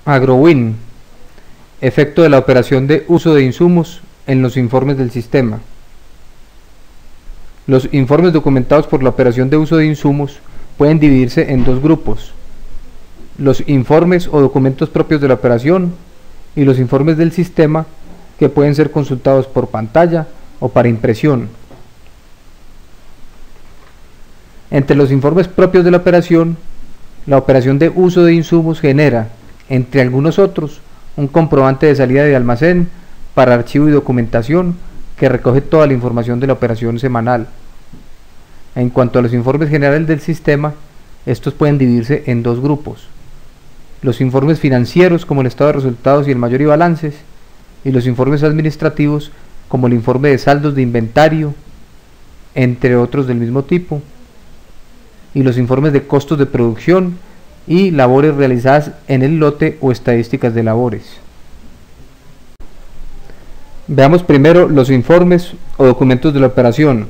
AgroWin. Efecto de la operación de uso de insumos en los informes del sistema. Los informes documentados por la operación de uso de insumos pueden dividirse en dos grupos: los informes o documentos propios de la operación y los informes del sistema, que pueden ser consultados por pantalla o para impresión. Entre los informes propios de la operación de uso de insumos genera, entre algunos otros, un comprobante de salida de almacén para archivo y documentación que recoge toda la información de la operación semanal. En cuanto a los informes generales del sistema, estos pueden dividirse en dos grupos: los informes financieros, como el estado de resultados y el mayor y balances, y los informes administrativos, como el informe de saldos de inventario, entre otros del mismo tipo, y los informes de costos de producción y labores realizadas en el lote o estadísticas de labores. Veamos primero los informes o documentos de la operación.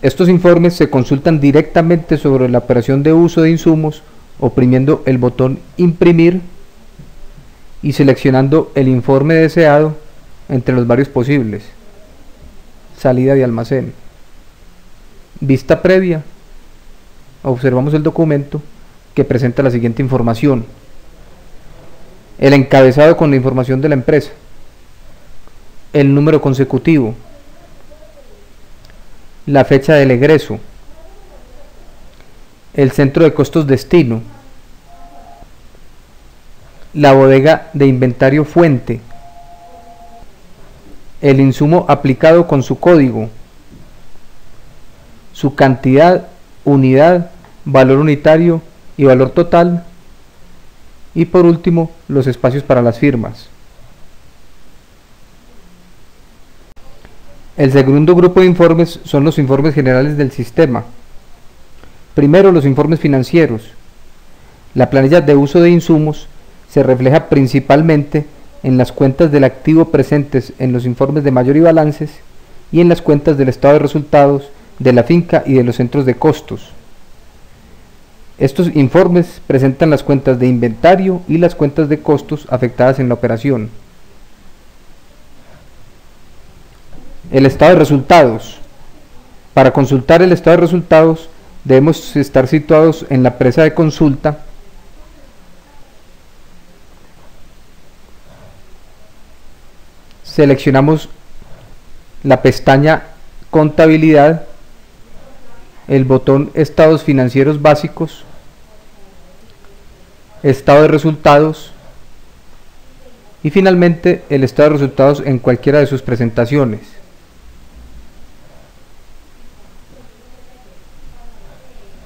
Estos informes se consultan directamente sobre la operación de uso de insumos, oprimiendo el botón imprimir y seleccionando el informe deseado entre los varios posibles: salida de almacén, vista previa. Observamos el documento, que presenta la siguiente información: el encabezado con la información de la empresa, el número consecutivo, la fecha del egreso, el centro de costos destino, la bodega de inventario fuente, el insumo aplicado con su código, su cantidad, unidad, valor unitario y valor total, y por último los espacios para las firmas. El segundo grupo de informes son los informes generales del sistema. Primero, los informes financieros. La planilla de uso de insumos se refleja principalmente en las cuentas del activo presentes en los informes de mayor y balances y en las cuentas del estado de resultados de la finca y de los centros de costos. Estos informes presentan las cuentas de inventario y las cuentas de costos afectadas en la operación. El estado de resultados. Para consultar el estado de resultados debemos estar situados en la presa de consulta, seleccionamos la pestaña Contabilidad, el botón Estados financieros básicos, Estado de resultados y finalmente el estado de resultados en cualquiera de sus presentaciones.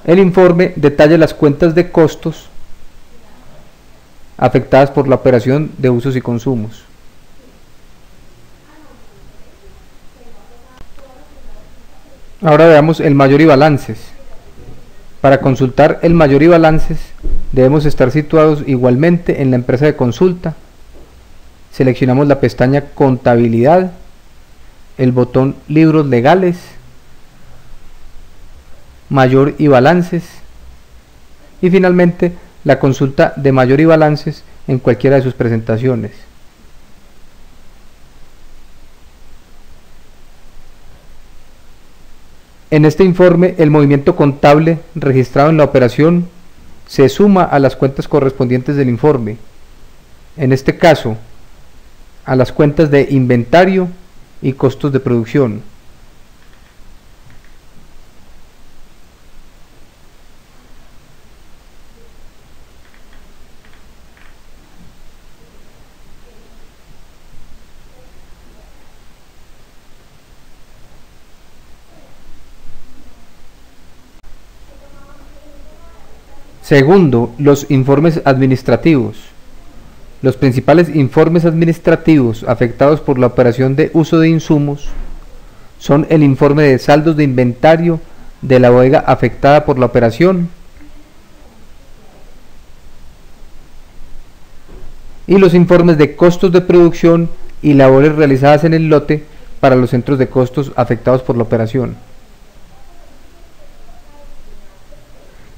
El informe detalla las cuentas de costos afectadas por la operación de usos y consumos. Ahora veamos el mayor y balances. Para consultar el mayor y balances debemos estar situados igualmente en la empresa de consulta. Seleccionamos la pestaña Contabilidad, el botón Libros legales, Mayor y balances y finalmente la consulta de mayor y balances en cualquiera de sus presentaciones. En este informe, el movimiento contable registrado en la operación se suma a las cuentas correspondientes del informe, en este caso a las cuentas de inventario y costos de producción. Segundo, los informes administrativos. Los principales informes administrativos afectados por la operación de uso de insumos son el informe de saldos de inventario de la bodega afectada por la operación y los informes de costos de producción y labores realizadas en el lote para los centros de costos afectados por la operación.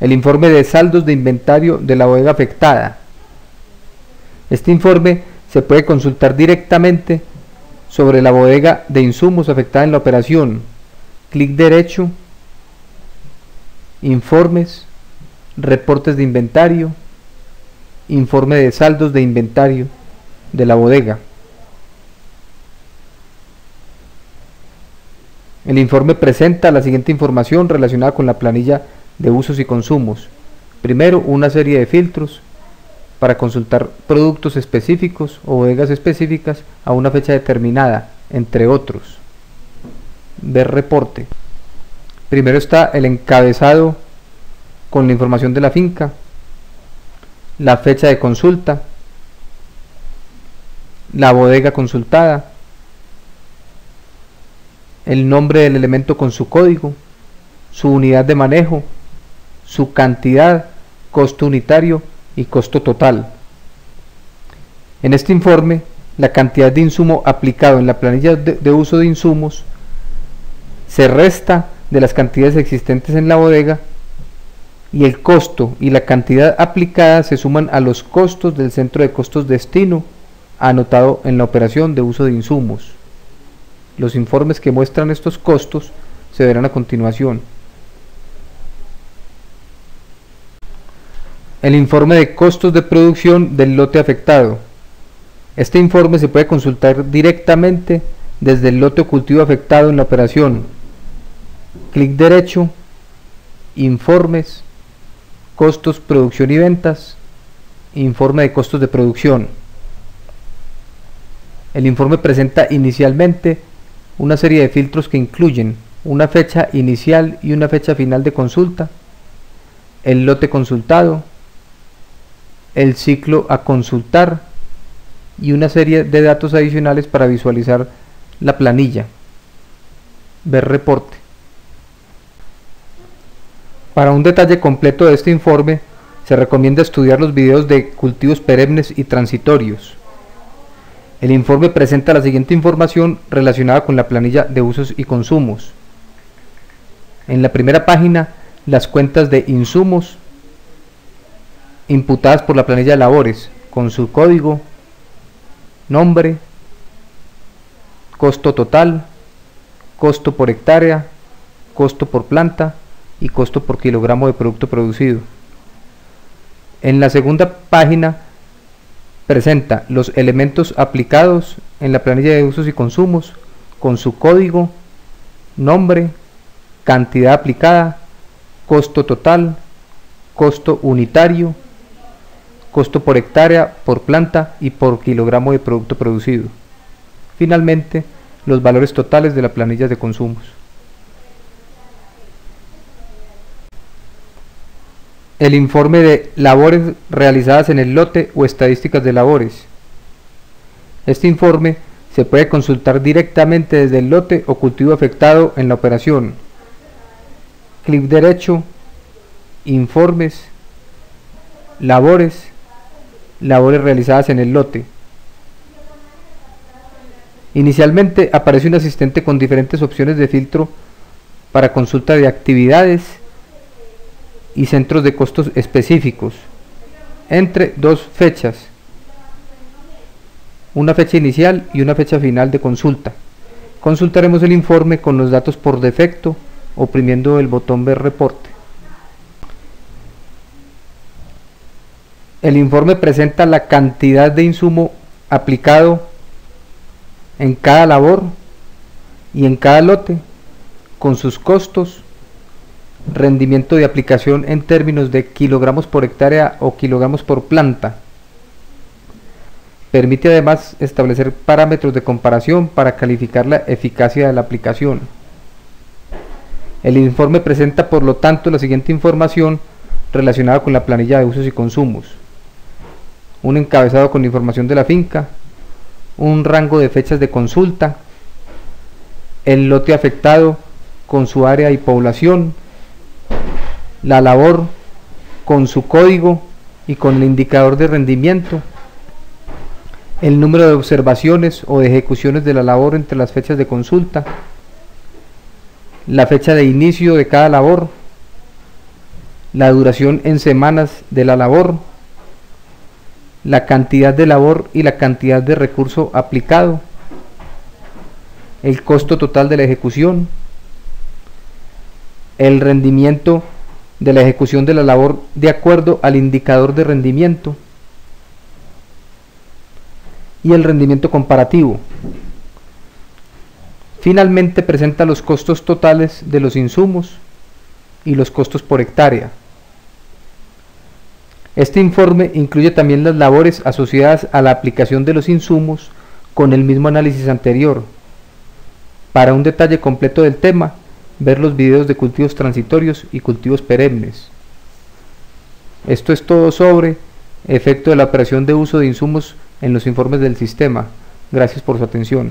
El informe de saldos de inventario de la bodega afectada, Este informe se puede consultar directamente sobre la bodega de insumos afectada en la operación. Clic derecho, informes, reportes de inventario, informe de saldos de inventario de la bodega. El informe presenta la siguiente información relacionada con la planilla de usos y consumos. Primero, una serie de filtros para consultar productos específicos o bodegas específicas a una fecha determinada, entre otros. Ver reporte. Primero está el encabezado con la información de la finca, la fecha de consulta, la bodega consultada, el nombre del elemento con su código, su unidad de manejo, su cantidad, costo unitario y costo total. En este informe, la cantidad de insumo aplicado en la planilla de uso de insumos se resta de las cantidades existentes en la bodega y el costo y la cantidad aplicada se suman a los costos del centro de costos destino anotado en la operación de uso de insumos. Los informes que muestran estos costos se verán a continuación. El informe de costos de producción del lote afectado. Este informe se puede consultar directamente desde el lote o cultivo afectado en la operación. Clic derecho, informes, costos, producción y ventas, informe de costos de producción. El informe presenta inicialmente una serie de filtros que incluyen una fecha inicial y una fecha final de consulta, el lote consultado, el ciclo a consultar y una serie de datos adicionales para visualizar la planilla. Ver reporte. Para un detalle completo de este informe, se recomienda estudiar los videos de cultivos perennes y transitorios. El informe presenta la siguiente información relacionada con la planilla de usos y consumos. En la primera página, las cuentas de insumos imputadas por la planilla de labores, con su código, nombre, costo total, costo por hectárea, costo por planta y costo por kilogramo de producto producido. En la segunda página presenta los elementos aplicados en la planilla de usos y consumos con su código, nombre, cantidad aplicada, costo total, costo unitario, costo por hectárea, por planta y por kilogramo de producto producido. Finalmente, los valores totales de la planilla de consumos. El informe de labores realizadas en el lote o estadísticas de labores. Este informe se puede consultar directamente desde el lote o cultivo afectado en la operación. Clic derecho, informes, labores realizadas en el lote. Inicialmente aparece un asistente con diferentes opciones de filtro para consulta de actividades y centros de costos específicos entre dos fechas, una fecha inicial y una fecha final de consulta. Consultaremos el informe con los datos por defecto oprimiendo el botón ver reporte. El informe presenta la cantidad de insumo aplicado en cada labor y en cada lote con sus costos, rendimiento de aplicación en términos de kilogramos por hectárea o kilogramos por planta. Permite además establecer parámetros de comparación para calificar la eficacia de la aplicación. El informe presenta por lo tanto la siguiente información relacionada con la planilla de usos y consumos: un encabezado con información de la finca, un rango de fechas de consulta, el lote afectado con su área y población, la labor con su código y con el indicador de rendimiento, el número de observaciones o de ejecuciones de la labor entre las fechas de consulta, la fecha de inicio de cada labor, la duración en semanas de la labor, la cantidad de labor y la cantidad de recurso aplicado, el costo total de la ejecución, el rendimiento de la ejecución de la labor de acuerdo al indicador de rendimiento y el rendimiento comparativo. Finalmente presenta los costos totales de los insumos y los costos por hectárea. Este informe incluye también las labores asociadas a la aplicación de los insumos con el mismo análisis anterior. Para un detalle completo del tema, ver los videos de cultivos transitorios y cultivos perennes. Esto es todo sobre efecto de la operación de uso de insumos en los informes del sistema. Gracias por su atención.